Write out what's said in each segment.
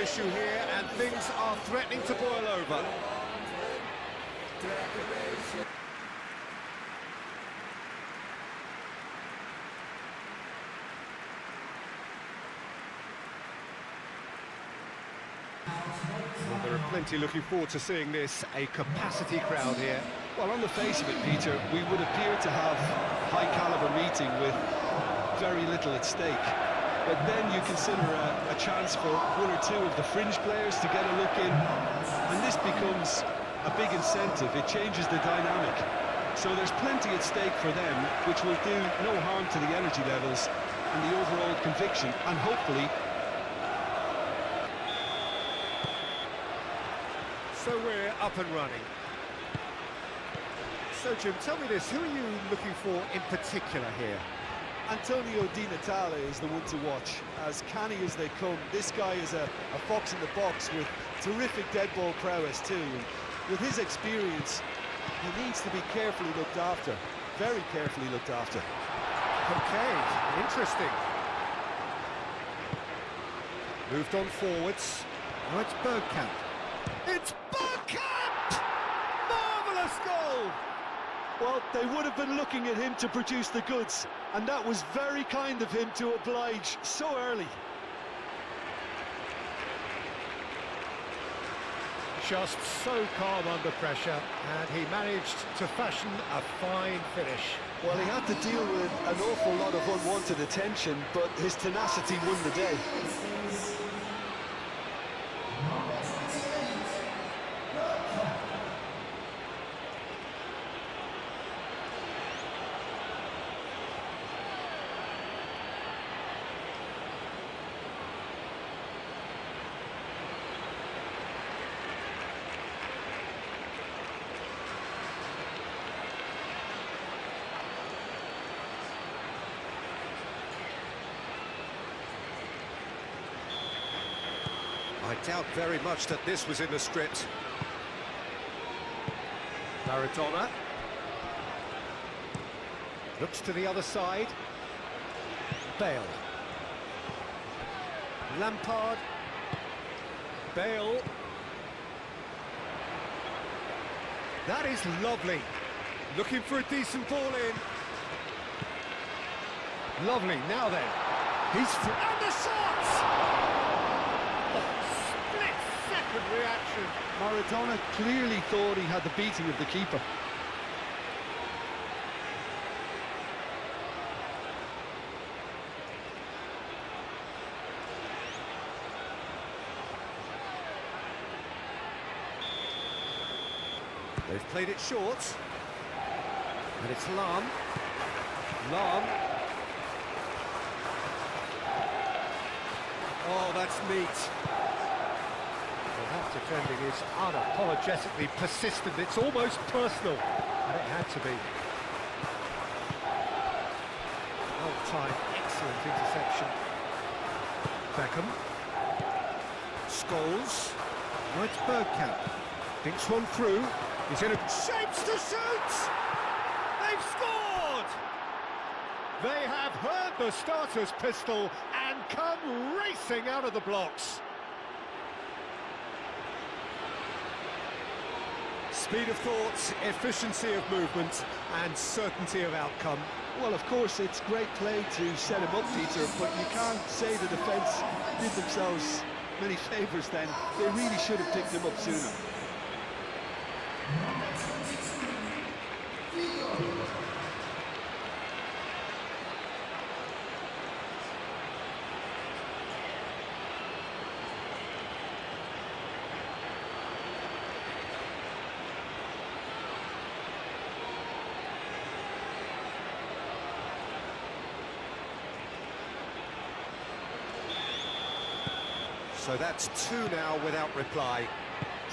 issue here, and things are threatening to boil over. Well, there are plenty looking forward to seeing this, a capacity crowd here. Well, on the face of it, Peter, we would appear to have a high-caliber meeting with very little at stake. But then you consider a chance for one or two of the fringe players to get a look in, and this becomes a big incentive. It changes the dynamic. So there's plenty at stake for them, which will do no harm to the energy levels and the overall conviction, and hopefully... So we're up and running. So, Jim, tell me this, who are you looking for in particular here? Antonio Di Natale is the one to watch. As canny as they come, this guy is a fox in the box with terrific dead ball prowess too. And with his experience, he needs to be carefully looked after. Very carefully looked after. Okay, interesting. Moved on forwards. Now it's Bergkamp. It's Bergkamp! Marvellous goal! Well, they would have been looking at him to produce the goods, and that was very kind of him to oblige so early. Just so calm under pressure, and he managed to fashion a fine finish. Well, he had to deal with an awful lot of unwanted attention, but his tenacity won the day. I doubt very much that this was in the script. Maradona. Looks to the other side. Bale. Lampard. Bale. That is lovely. Looking for a decent ball in. Lovely, now then. He's... And the shot! Split-second reaction. Maradona clearly thought he had the beating of the keeper. They've played it short. And it's Lam. Lam. Oh, that's neat. Well, that defending is unapologetically persistent. It's almost personal. And it had to be. Well-timed, excellent interception. Beckham. Scholes. Right, Bergkamp. Thinks one through. He's in a... Shapes to shoot! They've scored! They have heard the starter's pistol and come racing out of the blocks. Speed of thought, efficiency of movement, and certainty of outcome. Well, of course, it's great play to set him up, Peter, but you can't say the defence did themselves many favours then. They really should have picked him up sooner. So that's two now without reply.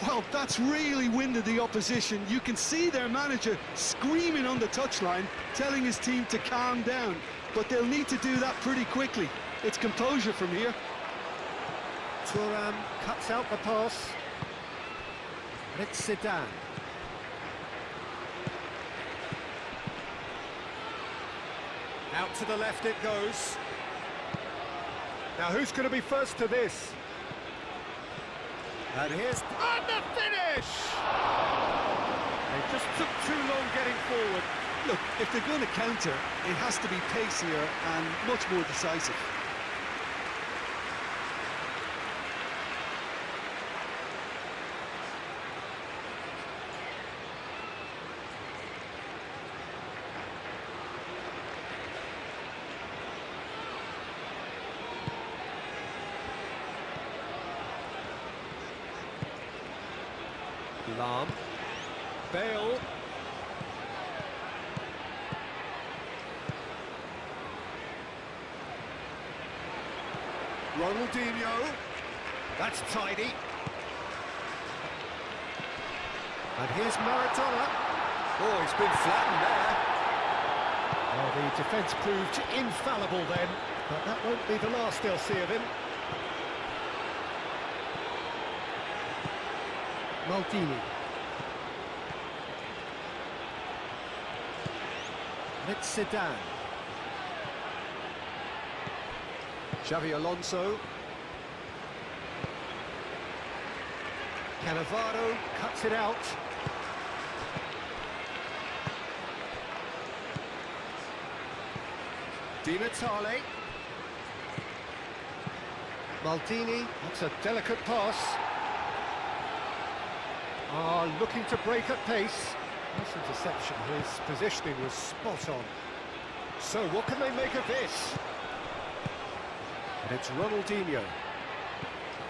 Well, that's really winded the opposition. You can see their manager screaming on the touchline, telling his team to calm down. But they'll need to do that pretty quickly. It's composure from here. Thuram cuts out the pass. And it's Zidane. Out to the left it goes. Now who's going to be first to this? And the finish! They just took too long getting forward. Look, if they're going to counter, it has to be pacier and much more decisive. Lam, Bale, Ronaldinho, that's tidy. And here's Maradona. Oh, he's been flattened there. Well, the defence proved infallible then, but that won't be the last they'll see of him. Maldini. It's Zidane. Xavi Alonso. Cannavaro cuts it out. Di Natale. Maldini, that's a delicate pass. Looking to break at pace. Nice interception, his positioning was spot on. So what can they make of this? And it's Ronaldinho.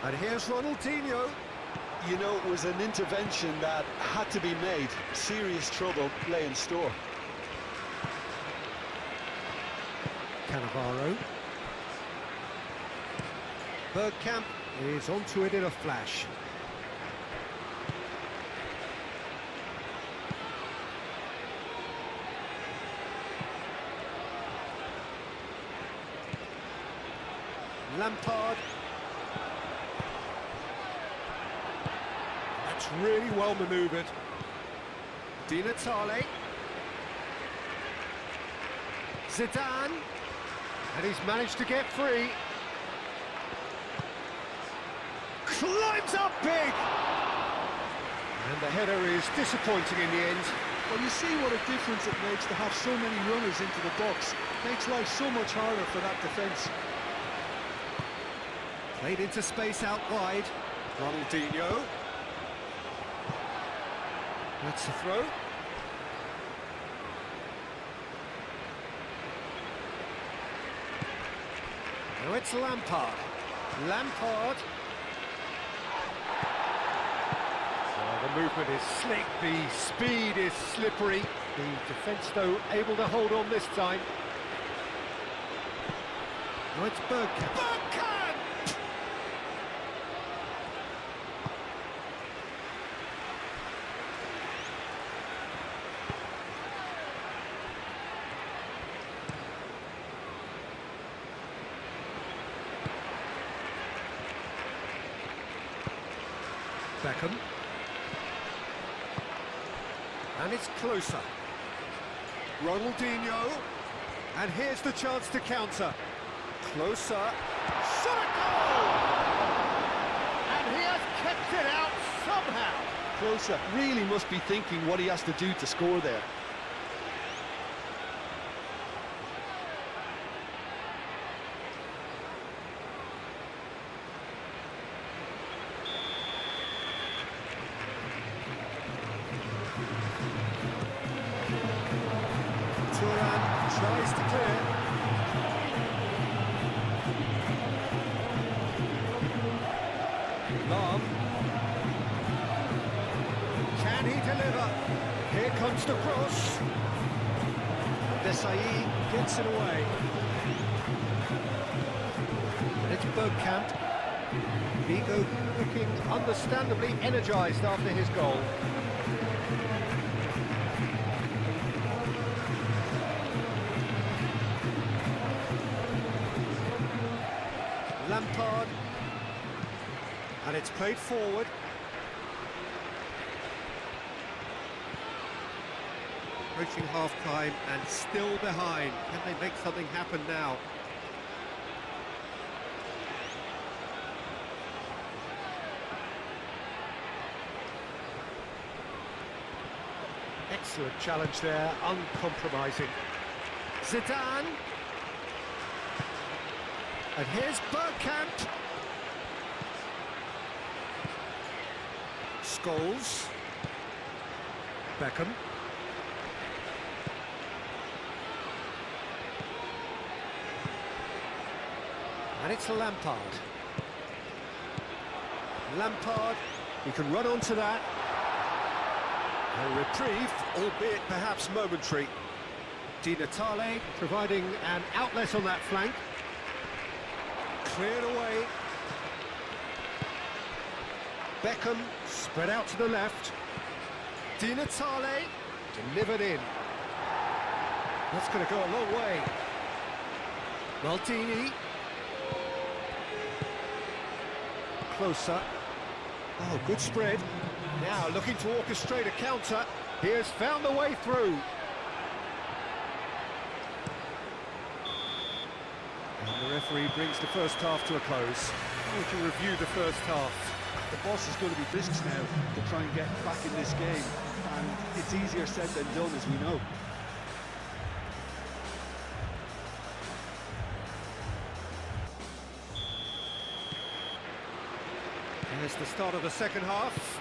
And here's Ronaldinho. You know, it was an intervention that had to be made. Serious trouble lay in store. Cannavaro. Bergkamp is onto it in a flash. Lampard. That's really well manoeuvred. Di Natale. Zidane. And he's managed to get free. Climbs up big! And the header is disappointing in the end. Well, you see what a difference it makes to have so many runners into the box. Makes life so much harder for that defence. Played into space out wide. Ronaldinho. That's the throw. Now it's Lampard. Lampard. Well, the movement is slick, the speed is slippery. The defence, though, able to hold on this time. Now it's Bergkamp. Bergkamp! Beckham. And it's closer. Ronaldinho. And here's the chance to counter. Closer. Shot a goal! And he has kept it out somehow. Closer really must be thinking what he has to do to score there. Tries to clear. Lam. Can he deliver? Here comes the cross. Desai gets it away. And it's Bergkamp. Vigo looking understandably energised after his goal. Lampard, and it's played forward. Approaching half-time and still behind. Can they make something happen now? Excellent challenge there, uncompromising. Zidane. And here's Bergkamp. Scholes. Beckham. And it's Lampard. Lampard, he can run onto that. A reprieve, albeit perhaps momentary. Di Natale providing an outlet on that flank. Cleared away. Beckham spread out to the left. Di Natale delivered in. That's going to go a long way. Maldini. Closer. Oh, good spread. Now looking to orchestrate a counter. He has found the way through. And the referee brings the first half to a close. We can review the first half. The boss is going to be risks now to try and get back in this game, and it's easier said than done, as we know. There's the start of the second half.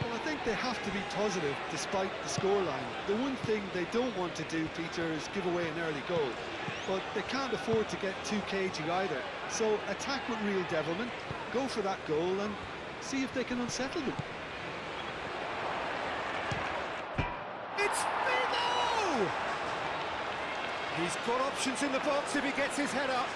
Well, I think they have to be positive despite the scoreline. The one thing they don't want to do, Peter, is give away an early goal. But they can't afford to get too cagey either. So attack with real devilment, go for that goal and see if they can unsettle them. It's Figo! He's got options in the box if he gets his head up.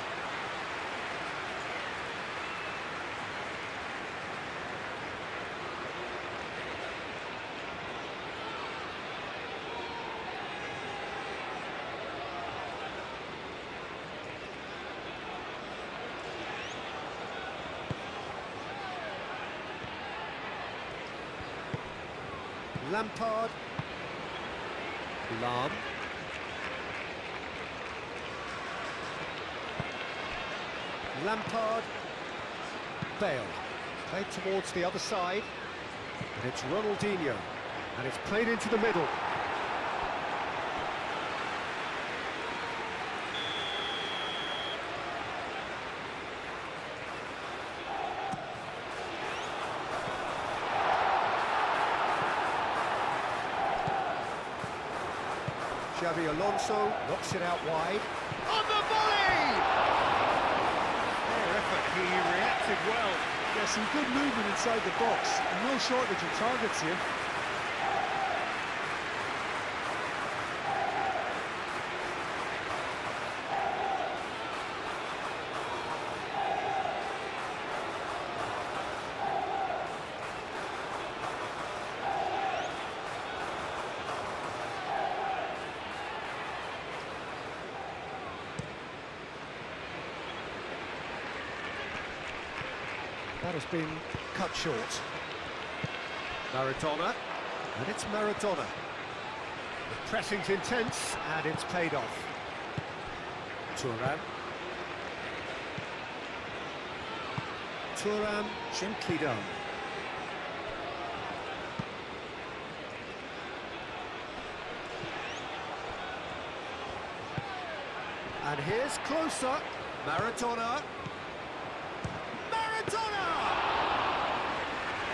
Lampard. Lam. Lampard. Bale. Played towards the other side. And it's Ronaldinho. And it's played into the middle. Xavi Alonso knocks it out wide. On the volley! Fair effort, he reacted well. Yeah, some good movement inside the box, and no shortage of targets here. That has been cut short. Maradona, and it's Maradona. The pressing's intense, and it's paid off. Thuram. Thuram gently done. And here's closer. Maradona.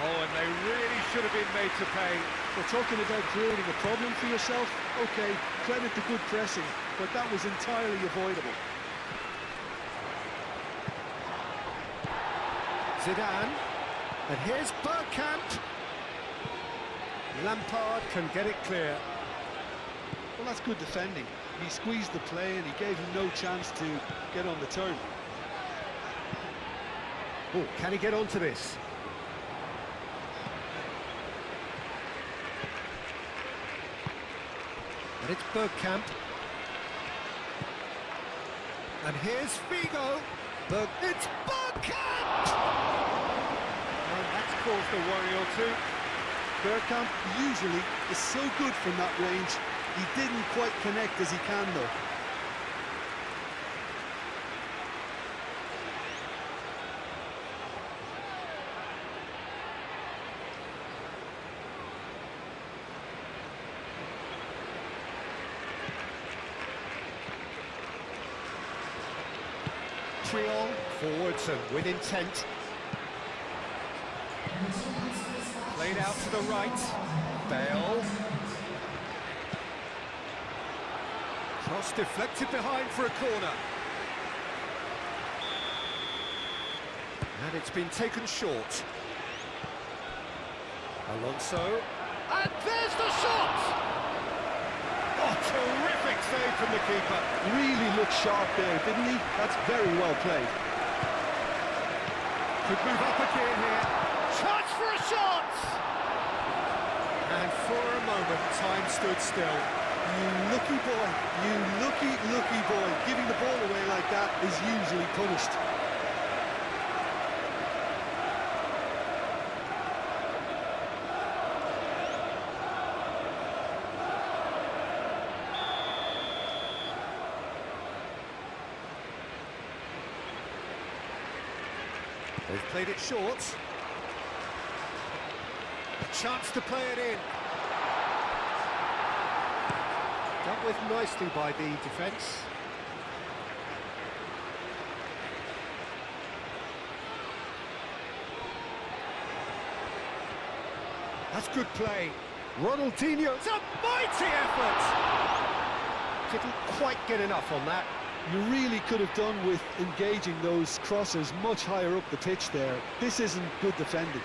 Oh, and they really should have been made to pay. We're talking about creating a problem for yourself. Okay, credit to good pressing, but that was entirely avoidable. Zidane, and here's Bergkamp. Lampard can get it clear. Well, that's good defending. He squeezed the play and he gave him no chance to get on the turn. Oh, can he get onto this? And it's Bergkamp. And here's Figo. It's Bergkamp! And that's caused a worry or two. Bergkamp usually is so good from that range. He didn't quite connect as he can, though. vitriol, forwards and with intent. Played out to the right. Bale. Cross deflected behind for a corner. And it's been taken short. Alonso. And there's the shot! Oh, terrific save from the keeper. Really looked sharp there, didn't he? That's very well played. Could move up again here. Chance for a shot! And for a moment, time stood still. You lucky boy, you lucky boy. Giving the ball away like that is usually punished. They've played it short. A chance to play it in. Dealt with nicely by the defence. That's good play. Ronaldinho, it's a mighty effort! Didn't quite get enough on that. You really could have done with engaging those crosses much higher up the pitch there. This isn't good defending.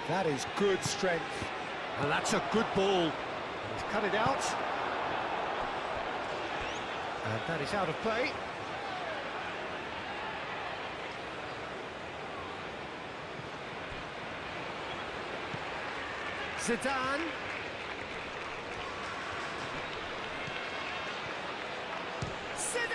That is good strength. And that's a good ball. He's cut it out. And that is out of play. Zidane. Zidane!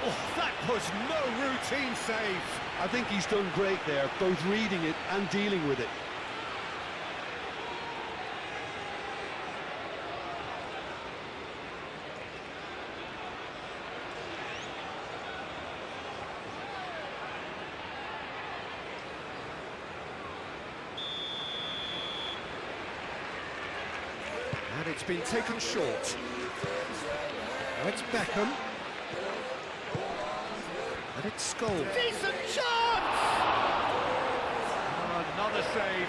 Oh, that was no routine save. I think he's done great there, both reading it and dealing with it. And it's been taken short. Now it's Beckham. And it's Skor. Decent chance! Oh, another save.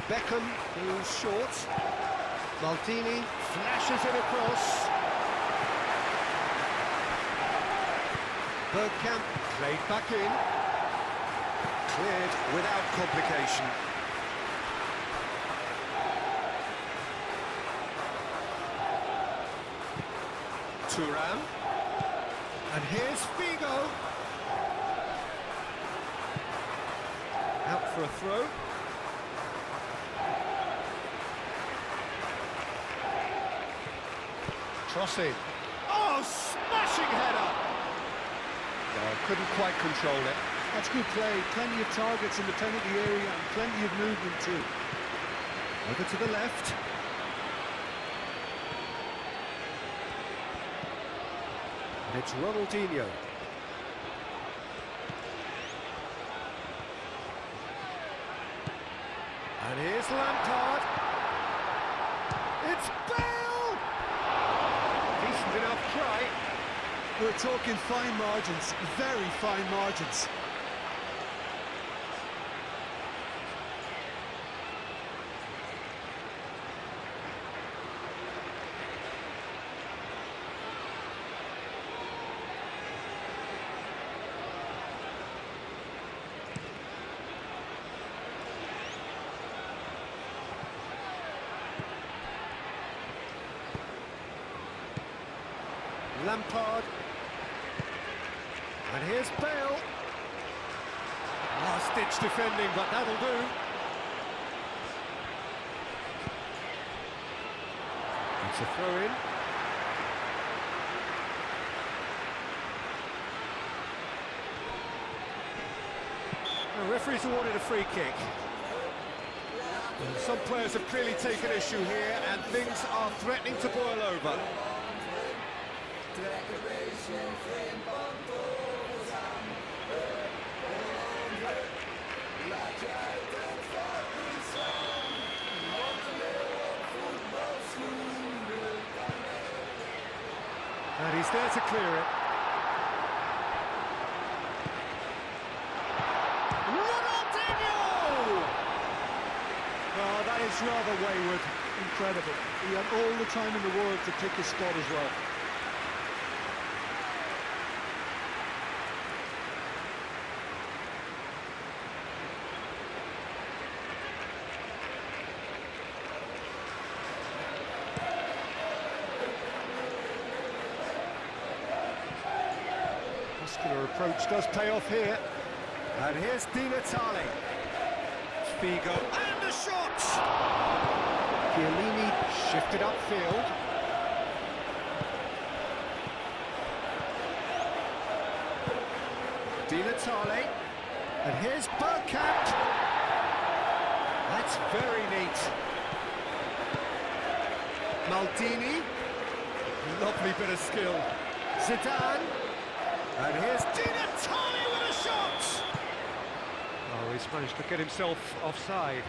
Beckham goes short. Maldini flashes it across. Bergkamp played back in. Cleared without complication. Thuram. And here's Figo. Out for a throw. Crossing. Oh, smashing header! No, couldn't quite control it. That's good play. Plenty of targets in the penalty area and plenty of movement too. Over to the left. And it's Ronaldinho. And here's Lampard. It's Bale! Decent enough try. We're talking fine margins, very fine margins. Lampard. And here's Bale. Last-ditch defending, but that'll do. It's a throw-in. The referee's awarded a free kick. Some players have clearly taken issue here, and things are threatening to boil over. And he's there to clear it. Ronaldinho! Oh, that is rather wayward. Incredible. He had all the time in the world to pick his spot as well. Muscular approach does pay off here. And here's Di Natale. Figo, and a shot! Chiellini shifted upfield. Di Natale. And here's Bergkamp. That's very neat. Maldini. Lovely bit of skill. Zidane. And here's Di Natale with a shot! Oh, he's managed to get himself offside.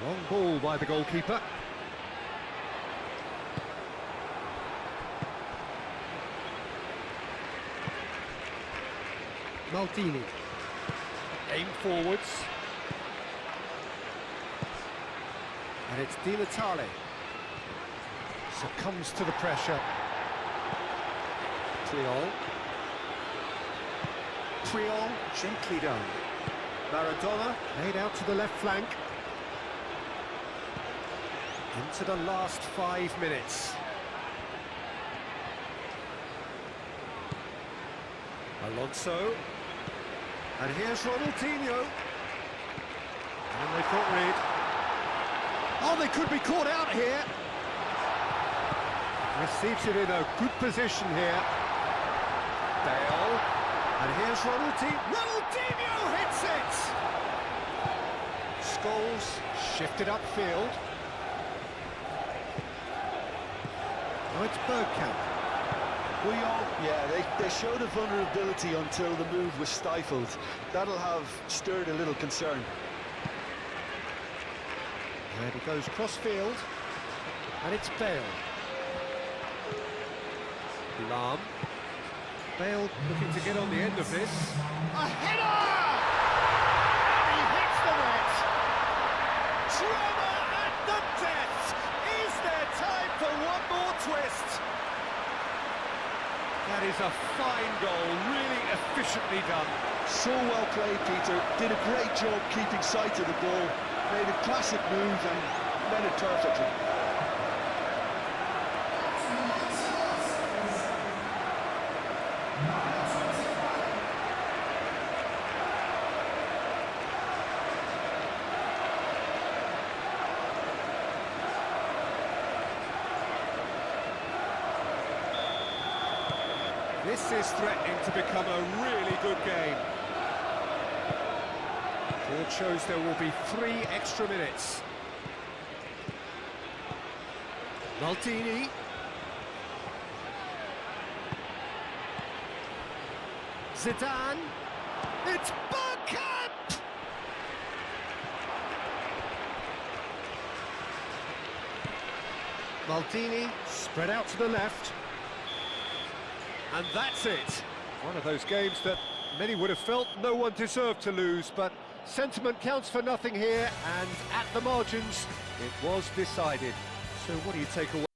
Long ball by the goalkeeper. Maldini. Aim forwards. And it's Di Natale. Succumbs to the pressure. Triol, gently done. Maradona, laid out to the left flank. Into the last 5 minutes. Alonso. And here's Ronaldinho. And they've got rid. Oh, they could be caught out here. Receives it in a good position here. Bale. And here's Ronaldinho. Ronaldinho hits it! Scholes shifted upfield. Oh, it's Bergkamp. Yeah, they showed a vulnerability until the move was stifled. That'll have stirred a little concern. And he goes cross-field. And it's Bale. Lahm. Bale looking to get on the end of this. A header! And he hits the net! Drama at the death! Is there time for one more twist? That is a fine goal, really efficiently done. So well played, Peter. Did a great job keeping sight of the ball. Made a classic move and met it perfectly. This is threatening to become a really good game. Board shows there will be 3 extra minutes. Maldini. Zidane. It's Bergkamp! Maldini spread out to the left. And that's it. One of those games that many would have felt no one deserved to lose, but sentiment counts for nothing here, and at the margins, it was decided. So what do you take away?